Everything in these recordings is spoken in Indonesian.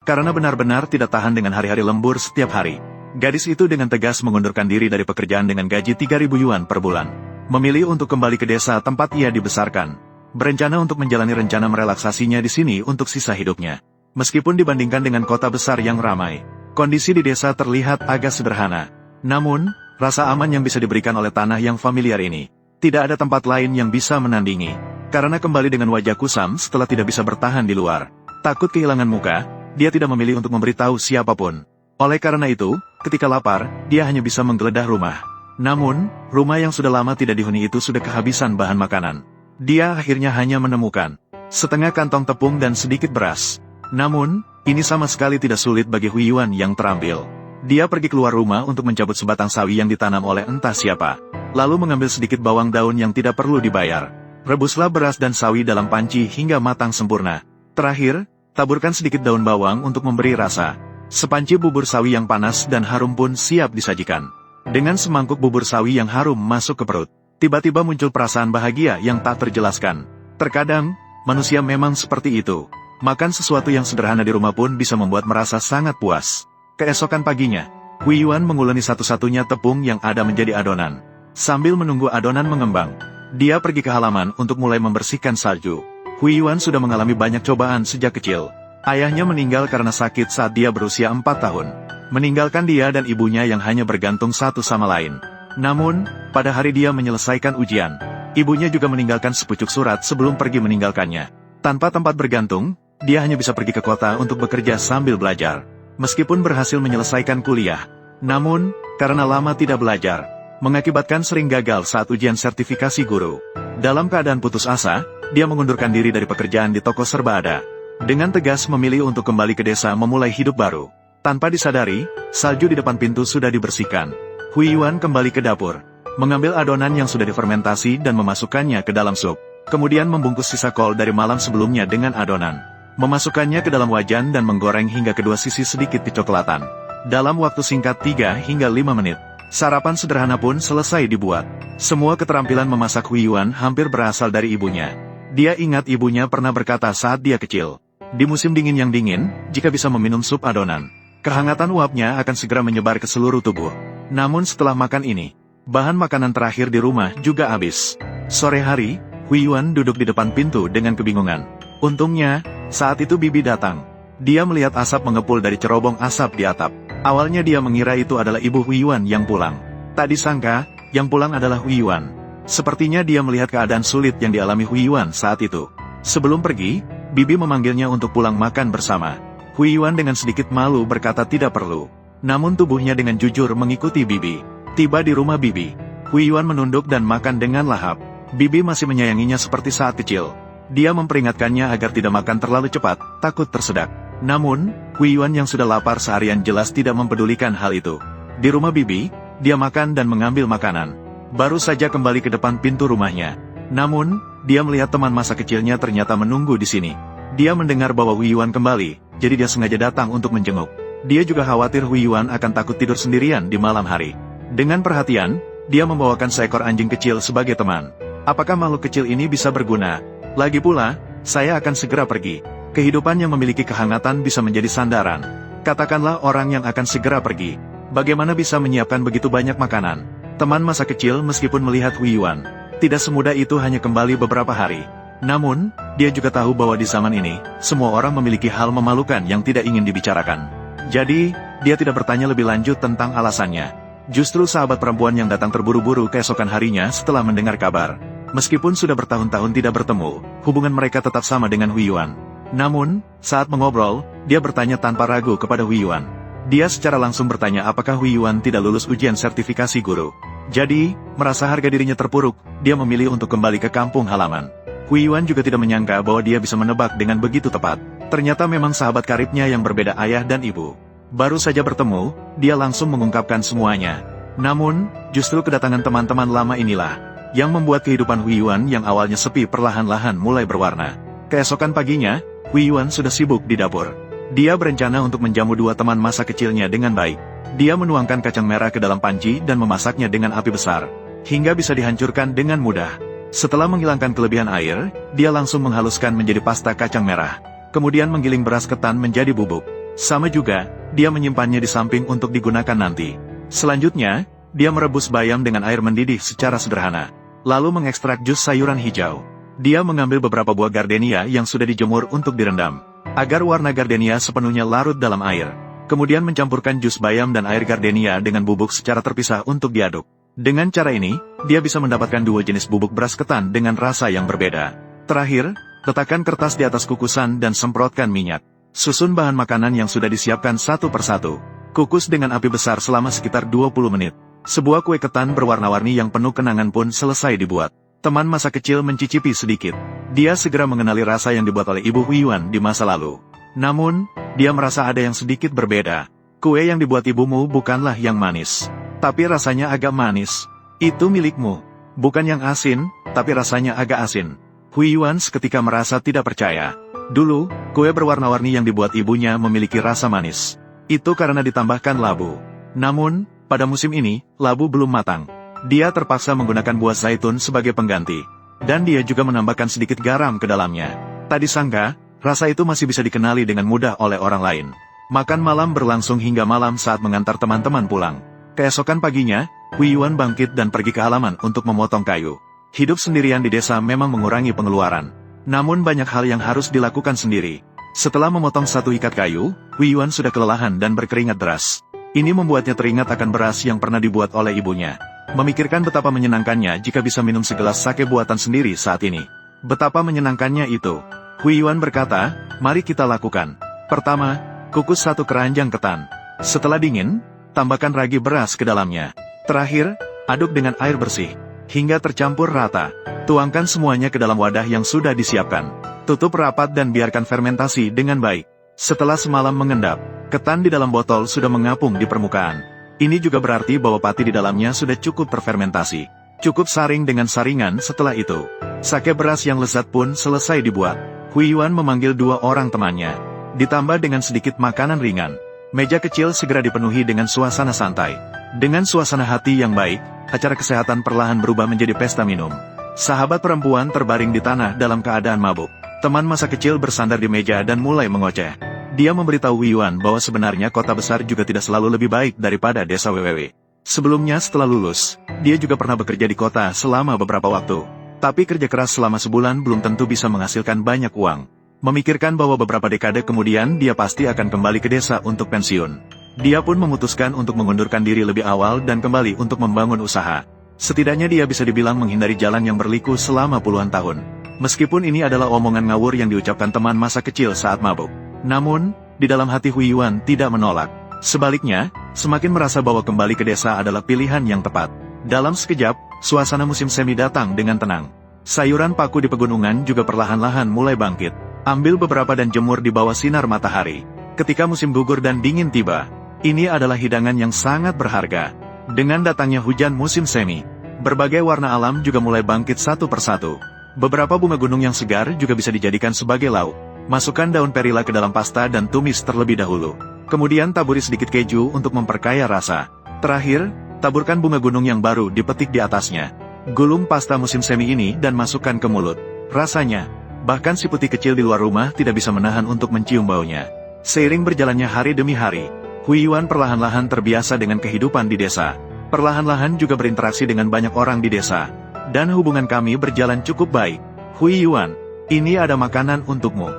karena benar-benar tidak tahan dengan hari-hari lembur setiap hari. Gadis itu dengan tegas mengundurkan diri dari pekerjaan dengan gaji 3.000 yuan per bulan. Memilih untuk kembali ke desa tempat ia dibesarkan. Berencana untuk menjalani rencana merelaksasinya di sini untuk sisa hidupnya. Meskipun dibandingkan dengan kota besar yang ramai, kondisi di desa terlihat agak sederhana. Namun, rasa aman yang bisa diberikan oleh tanah yang familiar ini, tidak ada tempat lain yang bisa menandingi. Karena kembali dengan wajah kusam setelah tidak bisa bertahan di luar, takut kehilangan muka, dia tidak memilih untuk memberitahu siapapun. Oleh karena itu, ketika lapar, dia hanya bisa menggeledah rumah. Namun, rumah yang sudah lama tidak dihuni itu sudah kehabisan bahan makanan. Dia akhirnya hanya menemukan setengah kantong tepung dan sedikit beras. Namun, ini sama sekali tidak sulit bagi Hui Yuan yang terampil. Dia pergi keluar rumah untuk mencabut sebatang sawi yang ditanam oleh entah siapa. Lalu mengambil sedikit bawang daun yang tidak perlu dibayar. Rebuslah beras dan sawi dalam panci hingga matang sempurna. Terakhir, taburkan sedikit daun bawang untuk memberi rasa. Sepanci bubur sawi yang panas dan harum pun siap disajikan. Dengan semangkuk bubur sawi yang harum masuk ke perut, tiba-tiba muncul perasaan bahagia yang tak terjelaskan. Terkadang, manusia memang seperti itu. Makan sesuatu yang sederhana di rumah pun bisa membuat merasa sangat puas. Keesokan paginya, Hui Yuan menguleni satu-satunya tepung yang ada menjadi adonan. Sambil menunggu adonan mengembang, dia pergi ke halaman untuk mulai membersihkan salju. Hui Yuan sudah mengalami banyak cobaan sejak kecil. Ayahnya meninggal karena sakit saat dia berusia 4 tahun. Meninggalkan dia dan ibunya yang hanya bergantung satu sama lain. Namun, pada hari dia menyelesaikan ujian, ibunya juga meninggalkan sepucuk surat sebelum pergi meninggalkannya. Tanpa tempat bergantung, dia hanya bisa pergi ke kota untuk bekerja sambil belajar. Meskipun berhasil menyelesaikan kuliah, namun, karena lama tidak belajar, mengakibatkan sering gagal saat ujian sertifikasi guru. Dalam keadaan putus asa, dia mengundurkan diri dari pekerjaan di toko serba ada. Dengan tegas memilih untuk kembali ke desa memulai hidup baru. Tanpa disadari, salju di depan pintu sudah dibersihkan. Hui Yuan kembali ke dapur, mengambil adonan yang sudah difermentasi dan memasukkannya ke dalam sup. Kemudian membungkus sisa kol dari malam sebelumnya dengan adonan. Memasukkannya ke dalam wajan dan menggoreng hingga kedua sisi sedikit kecoklatan. Dalam waktu singkat 3 hingga 5 menit, sarapan sederhana pun selesai dibuat. Semua keterampilan memasak Hui Yuan hampir berasal dari ibunya. Dia ingat ibunya pernah berkata saat dia kecil, di musim dingin yang dingin, jika bisa meminum sup adonan, kehangatan uapnya akan segera menyebar ke seluruh tubuh. Namun setelah makan ini, bahan makanan terakhir di rumah juga habis. Sore hari, Hui Yuan duduk di depan pintu dengan kebingungan. Untungnya, saat itu Bibi datang. Dia melihat asap mengepul dari cerobong asap di atap. Awalnya dia mengira itu adalah ibu Hui Yuan yang pulang. Tak disangka, yang pulang adalah Hui Yuan. Sepertinya dia melihat keadaan sulit yang dialami Hui Yuan saat itu. Sebelum pergi, Bibi memanggilnya untuk pulang makan bersama. Hui Yuan dengan sedikit malu berkata tidak perlu. Namun tubuhnya dengan jujur mengikuti Bibi. Tiba di rumah Bibi, Hui Yuan menunduk dan makan dengan lahap. Bibi masih menyayanginya seperti saat kecil. Dia memperingatkannya agar tidak makan terlalu cepat, takut tersedak. Namun, Hui Yuan yang sudah lapar seharian jelas tidak mempedulikan hal itu. Di rumah Bibi, dia makan dan mengambil makanan. Baru saja kembali ke depan pintu rumahnya. Namun, dia melihat teman masa kecilnya ternyata menunggu di sini. Dia mendengar bahwa Hui Yuan kembali, jadi dia sengaja datang untuk menjenguk. Dia juga khawatir Hui Yuan akan takut tidur sendirian di malam hari. Dengan perhatian, dia membawakan seekor anjing kecil sebagai teman. Apakah makhluk kecil ini bisa berguna? Lagi pula, saya akan segera pergi. Kehidupan yang memiliki kehangatan bisa menjadi sandaran. Katakanlah orang yang akan segera pergi. Bagaimana bisa menyiapkan begitu banyak makanan? Teman masa kecil meskipun melihat Hui Yuan, tidak semudah itu hanya kembali beberapa hari. Namun, dia juga tahu bahwa di zaman ini, semua orang memiliki hal memalukan yang tidak ingin dibicarakan. Jadi, dia tidak bertanya lebih lanjut tentang alasannya. Justru sahabat perempuan yang datang terburu-buru keesokan harinya setelah mendengar kabar. Meskipun sudah bertahun-tahun tidak bertemu, hubungan mereka tetap sama dengan Hui Yuan. Namun, saat mengobrol, dia bertanya tanpa ragu kepada Hui Yuan. Dia secara langsung bertanya apakah Hui Yuan tidak lulus ujian sertifikasi guru. Jadi, merasa harga dirinya terpuruk, dia memilih untuk kembali ke kampung halaman. Hui Yuan juga tidak menyangka bahwa dia bisa menebak dengan begitu tepat. Ternyata memang sahabat karibnya yang berbeda ayah dan ibu. Baru saja bertemu, dia langsung mengungkapkan semuanya. Namun, justru kedatangan teman-teman lama inilah yang membuat kehidupan Hui Yuan yang awalnya sepi perlahan-lahan mulai berwarna. Keesokan paginya, Hui Yuan sudah sibuk di dapur. Dia berencana untuk menjamu dua teman masa kecilnya dengan baik. Dia menuangkan kacang merah ke dalam panci dan memasaknya dengan api besar, hingga bisa dihancurkan dengan mudah. Setelah menghilangkan kelebihan air, dia langsung menghaluskan menjadi pasta kacang merah. Kemudian menggiling beras ketan menjadi bubuk. Sama juga, dia menyimpannya di samping untuk digunakan nanti. Selanjutnya, dia merebus bayam dengan air mendidih secara sederhana. Lalu mengekstrak jus sayuran hijau. Dia mengambil beberapa buah gardenia yang sudah dijemur untuk direndam, agar warna gardenia sepenuhnya larut dalam air. Kemudian mencampurkan jus bayam dan air gardenia dengan bubuk secara terpisah untuk diaduk. Dengan cara ini, dia bisa mendapatkan dua jenis bubuk beras ketan dengan rasa yang berbeda. Terakhir, letakkan kertas di atas kukusan dan semprotkan minyak. Susun bahan makanan yang sudah disiapkan satu persatu. Kukus dengan api besar selama sekitar 20 menit. Sebuah kue ketan berwarna-warni yang penuh kenangan pun selesai dibuat. Teman masa kecil mencicipi sedikit. Dia segera mengenali rasa yang dibuat oleh Ibu Huiyuan di masa lalu. Namun, dia merasa ada yang sedikit berbeda. Kue yang dibuat ibumu bukanlah yang manis, tapi rasanya agak manis. Itu milikmu. Bukan yang asin, tapi rasanya agak asin. Huiyuan seketika merasa tidak percaya. Dulu, kue berwarna-warni yang dibuat ibunya memiliki rasa manis. Itu karena ditambahkan labu. Namun, pada musim ini, labu belum matang. Dia terpaksa menggunakan buah zaitun sebagai pengganti. Dan dia juga menambahkan sedikit garam ke dalamnya. Tak disangka, rasa itu masih bisa dikenali dengan mudah oleh orang lain. Makan malam berlangsung hingga malam saat mengantar teman-teman pulang. Keesokan paginya, Huiyuan bangkit dan pergi ke halaman untuk memotong kayu. Hidup sendirian di desa memang mengurangi pengeluaran. Namun banyak hal yang harus dilakukan sendiri. Setelah memotong satu ikat kayu, Huiyuan sudah kelelahan dan berkeringat deras. Ini membuatnya teringat akan beras yang pernah dibuat oleh ibunya. Memikirkan betapa menyenangkannya jika bisa minum segelas sake buatan sendiri saat ini. Betapa menyenangkannya itu. Huiyuan berkata, mari kita lakukan. Pertama, kukus satu keranjang ketan. Setelah dingin, tambahkan ragi beras ke dalamnya. Terakhir, aduk dengan air bersih, hingga tercampur rata. Tuangkan semuanya ke dalam wadah yang sudah disiapkan. Tutup rapat dan biarkan fermentasi dengan baik. Setelah semalam mengendap, ketan di dalam botol sudah mengapung di permukaan. Ini juga berarti bahwa pati di dalamnya sudah cukup terfermentasi. Cukup saring dengan saringan setelah itu. Sake beras yang lezat pun selesai dibuat. Huiyuan memanggil dua orang temannya. Ditambah dengan sedikit makanan ringan. Meja kecil segera dipenuhi dengan suasana santai. Dengan suasana hati yang baik, acara kesehatan perlahan berubah menjadi pesta minum. Sahabat perempuan terbaring di tanah dalam keadaan mabuk. Teman masa kecil bersandar di meja dan mulai mengoceh. Dia memberitahu Huiyuan bahwa sebenarnya kota besar juga tidak selalu lebih baik daripada desa WWW. Sebelumnya setelah lulus, dia juga pernah bekerja di kota selama beberapa waktu. Tapi kerja keras selama sebulan belum tentu bisa menghasilkan banyak uang. Memikirkan bahwa beberapa dekade kemudian dia pasti akan kembali ke desa untuk pensiun. Dia pun memutuskan untuk mengundurkan diri lebih awal dan kembali untuk membangun usaha. Setidaknya dia bisa dibilang menghindari jalan yang berliku selama puluhan tahun. Meskipun ini adalah omongan ngawur yang diucapkan teman masa kecil saat mabuk. Namun, di dalam hati Huiyuan tidak menolak. Sebaliknya, semakin merasa bahwa kembali ke desa adalah pilihan yang tepat. Dalam sekejap, suasana musim semi datang dengan tenang. Sayuran paku di pegunungan juga perlahan-lahan mulai bangkit. Ambil beberapa dan jemur di bawah sinar matahari. Ketika musim gugur dan dingin tiba, ini adalah hidangan yang sangat berharga. Dengan datangnya hujan musim semi, berbagai warna alam juga mulai bangkit satu persatu. Beberapa bunga gunung yang segar juga bisa dijadikan sebagai lauk. Masukkan daun perila ke dalam pasta dan tumis terlebih dahulu. Kemudian taburi sedikit keju untuk memperkaya rasa. Terakhir, taburkan bunga gunung yang baru dipetik di atasnya. Gulung pasta musim semi ini dan masukkan ke mulut. Rasanya, bahkan si putih kecil di luar rumah tidak bisa menahan untuk mencium baunya. Seiring berjalannya hari demi hari, Huiyuan perlahan-lahan terbiasa dengan kehidupan di desa. Perlahan-lahan juga berinteraksi dengan banyak orang di desa. Dan hubungan kami berjalan cukup baik. Huiyuan, ini ada makanan untukmu.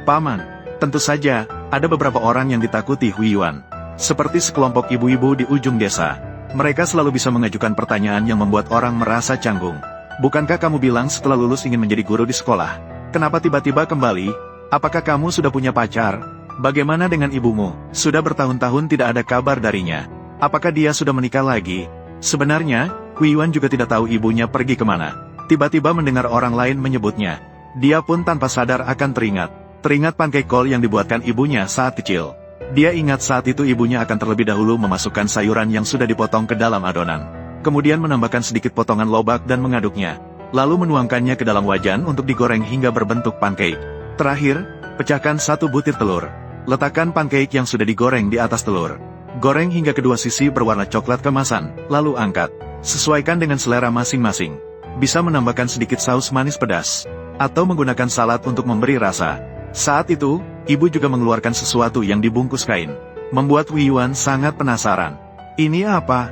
Paman, tentu saja, ada beberapa orang yang ditakuti Huiyuan. Seperti sekelompok ibu-ibu di ujung desa. Mereka selalu bisa mengajukan pertanyaan yang membuat orang merasa canggung. Bukankah kamu bilang setelah lulus ingin menjadi guru di sekolah? Kenapa tiba-tiba kembali? Apakah kamu sudah punya pacar? Bagaimana dengan ibumu? Sudah bertahun-tahun tidak ada kabar darinya. Apakah dia sudah menikah lagi? Sebenarnya, Huiyuan juga tidak tahu ibunya pergi kemana. Tiba-tiba mendengar orang lain menyebutnya. Dia pun tanpa sadar akan teringat pancake kol yang dibuatkan ibunya saat kecil. Dia ingat saat itu ibunya akan terlebih dahulu memasukkan sayuran yang sudah dipotong ke dalam adonan. Kemudian menambahkan sedikit potongan lobak dan mengaduknya. Lalu menuangkannya ke dalam wajan untuk digoreng hingga berbentuk pancake. Terakhir, pecahkan satu butir telur. Letakkan pancake yang sudah digoreng di atas telur. Goreng hingga kedua sisi berwarna coklat kemasan, lalu angkat. Sesuaikan dengan selera masing-masing. Bisa menambahkan sedikit saus manis pedas. Atau menggunakan salad untuk memberi rasa. Saat itu, ibu juga mengeluarkan sesuatu yang dibungkus kain. Membuat Hui Yuan sangat penasaran. Ini apa?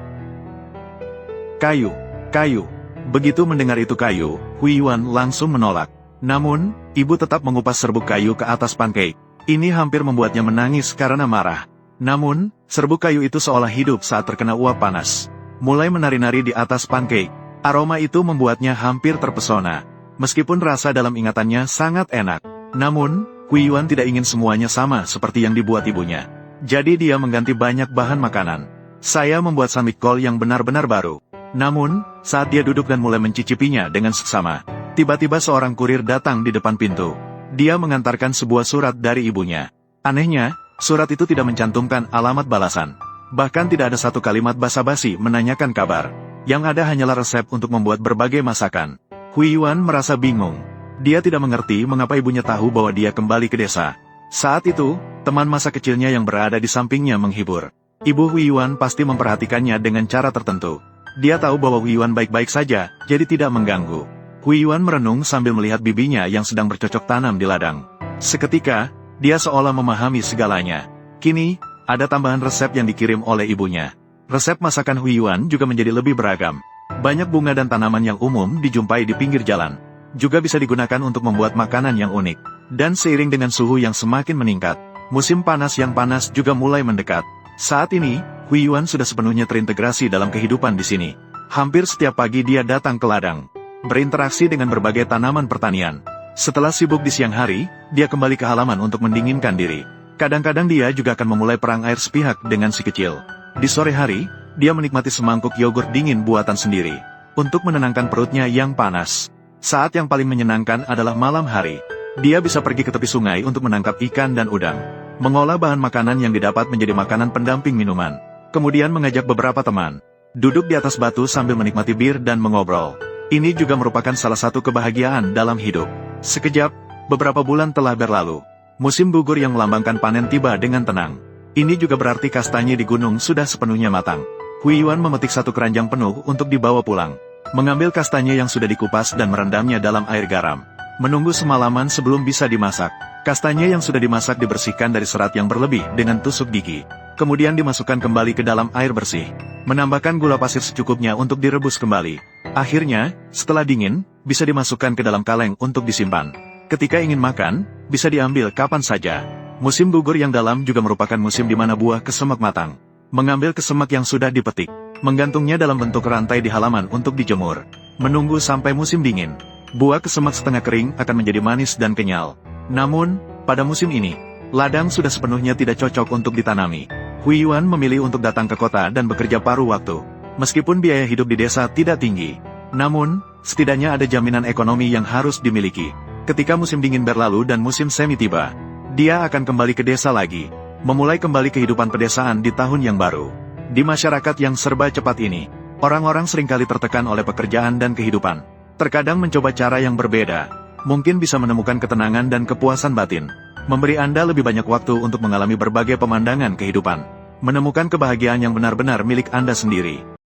Kayu. Kayu. Begitu mendengar itu kayu, Hui Yuan langsung menolak. Namun, ibu tetap mengupas serbuk kayu ke atas pancake. Ini hampir membuatnya menangis karena marah. Namun, serbuk kayu itu seolah hidup saat terkena uap panas. Mulai menari-nari di atas pancake. Aroma itu membuatnya hampir terpesona. Meskipun rasa dalam ingatannya sangat enak. Namun, Hui Yuan tidak ingin semuanya sama seperti yang dibuat ibunya. Jadi dia mengganti banyak bahan makanan. Saya membuat sandwich kol yang benar-benar baru. Namun, saat dia duduk dan mulai mencicipinya dengan seksama, tiba-tiba seorang kurir datang di depan pintu. Dia mengantarkan sebuah surat dari ibunya. Anehnya, surat itu tidak mencantumkan alamat balasan. Bahkan tidak ada satu kalimat basa-basi menanyakan kabar. Yang ada hanyalah resep untuk membuat berbagai masakan. Hui Yuan merasa bingung. Dia tidak mengerti mengapa ibunya tahu bahwa dia kembali ke desa. Saat itu, teman masa kecilnya yang berada di sampingnya menghibur. Ibu Hui Yuan pasti memperhatikannya dengan cara tertentu. Dia tahu bahwa Hui Yuan baik-baik saja, jadi tidak mengganggu. Hui Yuan merenung sambil melihat bibinya yang sedang bercocok tanam di ladang. Seketika, dia seolah memahami segalanya. Kini, ada tambahan resep yang dikirim oleh ibunya. Resep masakan Hui Yuan juga menjadi lebih beragam. Banyak bunga dan tanaman yang umum dijumpai di pinggir jalan. Juga bisa digunakan untuk membuat makanan yang unik. Dan seiring dengan suhu yang semakin meningkat, musim panas yang panas juga mulai mendekat. Saat ini, Hui Yuan sudah sepenuhnya terintegrasi dalam kehidupan di sini. Hampir setiap pagi dia datang ke ladang, berinteraksi dengan berbagai tanaman pertanian. Setelah sibuk di siang hari, dia kembali ke halaman untuk mendinginkan diri. Kadang-kadang dia juga akan memulai perang air sepihak dengan si kecil. Di sore hari, dia menikmati semangkuk yogurt dingin buatan sendiri, untuk menenangkan perutnya yang panas. Saat yang paling menyenangkan adalah malam hari. Dia bisa pergi ke tepi sungai untuk menangkap ikan dan udang, mengolah bahan makanan yang didapat menjadi makanan pendamping minuman, kemudian mengajak beberapa teman, duduk di atas batu sambil menikmati bir dan mengobrol. Ini juga merupakan salah satu kebahagiaan dalam hidup. Sekejap, beberapa bulan telah berlalu. Musim gugur yang melambangkan panen tiba dengan tenang. Ini juga berarti kastanye di gunung sudah sepenuhnya matang. Hui Yuan memetik satu keranjang penuh untuk dibawa pulang. Mengambil kastanye yang sudah dikupas dan merendamnya dalam air garam. Menunggu semalaman sebelum bisa dimasak. Kastanye yang sudah dimasak dibersihkan dari serat yang berlebih dengan tusuk gigi. Kemudian dimasukkan kembali ke dalam air bersih. Menambahkan gula pasir secukupnya untuk direbus kembali. Akhirnya, setelah dingin, bisa dimasukkan ke dalam kaleng untuk disimpan. Ketika ingin makan, bisa diambil kapan saja. Musim gugur yang dalam juga merupakan musim di mana buah kesemak matang. Mengambil kesemak yang sudah dipetik, menggantungnya dalam bentuk rantai di halaman untuk dijemur. Menunggu sampai musim dingin. Buah kesemak setengah kering akan menjadi manis dan kenyal. Namun, pada musim ini, ladang sudah sepenuhnya tidak cocok untuk ditanami. Hui Yuan memilih untuk datang ke kota dan bekerja paruh waktu. Meskipun biaya hidup di desa tidak tinggi, namun, setidaknya ada jaminan ekonomi yang harus dimiliki. Ketika musim dingin berlalu dan musim semi tiba, dia akan kembali ke desa lagi, memulai kembali kehidupan pedesaan di tahun yang baru. Di masyarakat yang serba cepat ini, orang-orang seringkali tertekan oleh pekerjaan dan kehidupan. Terkadang mencoba cara yang berbeda, mungkin bisa menemukan ketenangan dan kepuasan batin. Memberi Anda lebih banyak waktu untuk mengalami berbagai pemandangan kehidupan. Menemukan kebahagiaan yang benar-benar milik Anda sendiri.